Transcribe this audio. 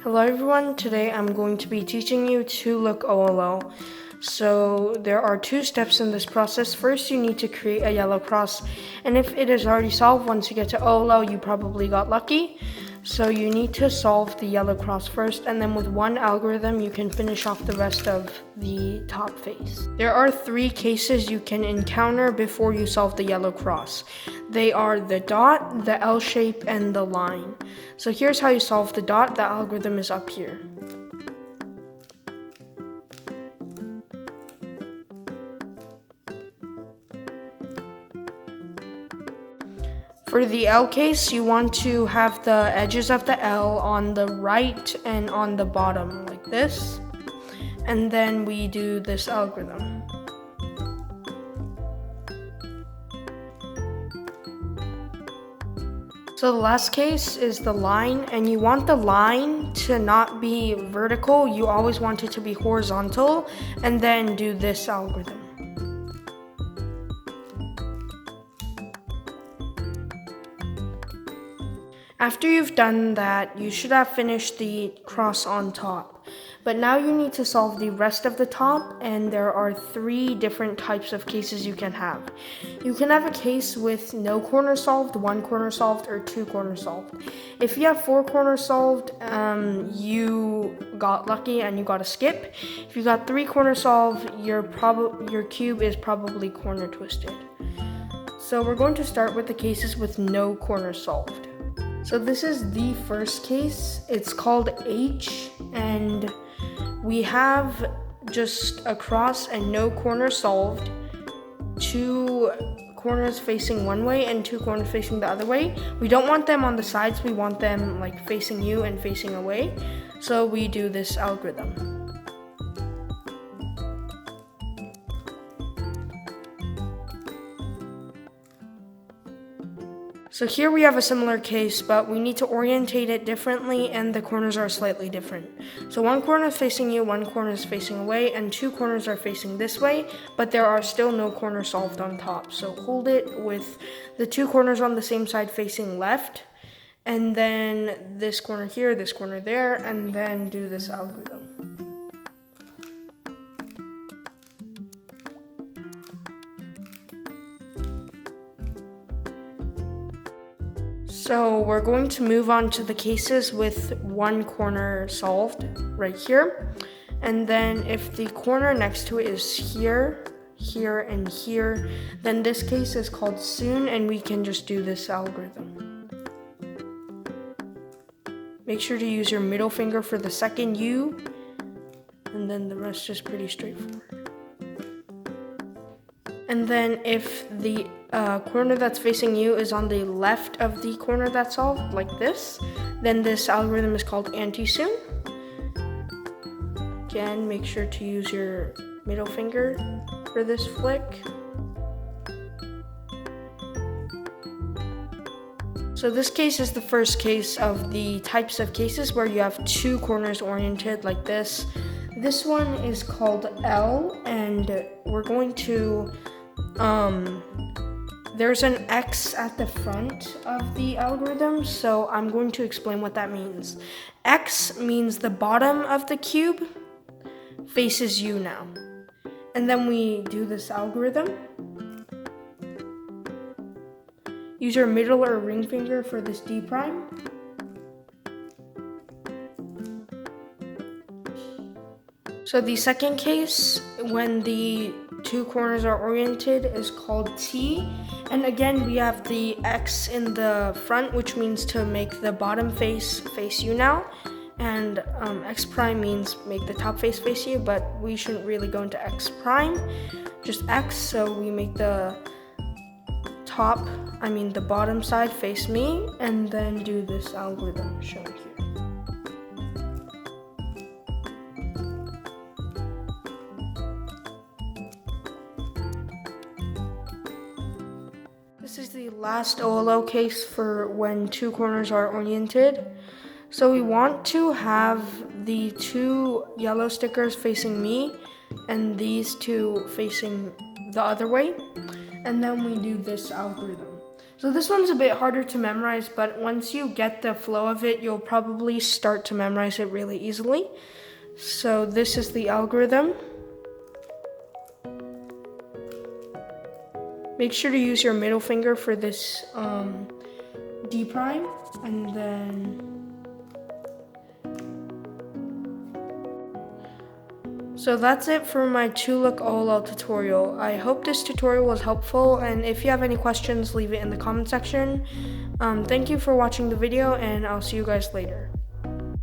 Hello everyone, today I'm going to be teaching you to look OLL. So there are two steps in this process. First, you need to create a yellow cross, and if it is already solved, once you get to OLL, you probably got lucky. So you need to solve the yellow cross first, and then with one algorithm, you can finish off the rest of the top face. There are three cases you can encounter before you solve the yellow cross. They are the dot, the L shape, and the line. So here's how you solve the dot. The algorithm is up here. For the L case, you want to have the edges of the L on the right and on the bottom like this. And then we do this algorithm. So the last case is the line, and you want the line to not be vertical. You always want it to be horizontal, and then do this algorithm. After you've done that, you should have finished the cross on top. But now you need to solve the rest of the top, and there are three different types of cases you can have. You can have a case with no corner solved, one corner solved, or two corners solved. If you have four corners solved, you got lucky and you got a skip. If you got three corners solved, your cube is probably corner twisted. So we're going to start with the cases with no corners solved. So this is the first case. It's called H, and we have just a cross and no corner solved, two corners facing one way and two corners facing the other way. We don't want them on the sides, we want them like facing you and facing away. So we do this algorithm. So here we have a similar case, but we need to orientate it differently, and the corners are slightly different. So one corner is facing you, one corner is facing away, and two corners are facing this way, but there are still no corners solved on top. So hold it with the two corners on the same side facing left, and then this corner here, this corner there, and then do this algorithm. So we're going to move on to the cases with one corner solved right here. And then if the corner next to it is here, here, and here, then this case is called Sune, and we can just do this algorithm. Make sure to use your middle finger for the second U, and then the rest is pretty straightforward. And then if the corner that's facing you is on the left of the corner that's solved, like this, then this algorithm is called Antisune. Again, make sure to use your middle finger for this flick. So this case is the first case of the types of cases where you have two corners oriented like this. This one is called L, and we're going to there's an X at the front of the algorithm, so I'm going to explain what that means. X means the bottom of the cube faces you now. And then we do this algorithm. Use your middle or ring finger for this D prime. So the second case, when the two corners are oriented, is called T. And again, we have the X in the front, which means to make the bottom face you now. And X prime means make the top face you, but we shouldn't really go into X prime, just X. So we make the bottom side face me, and then do this algorithm shown here. This is the last OLL case for when two corners are oriented. So we want to have the two yellow stickers facing me and these two facing the other way. And then we do this algorithm. So this one's a bit harder to memorize, but once you get the flow of it, you'll probably start to memorize it really easily. So this is the algorithm. Make sure to use your middle finger for this D prime, and then so that's it for my 2-look OLL tutorial. I hope this tutorial was helpful, and if you have any questions, leave it in the comment section. Thank you for watching the video, and I'll see you guys later.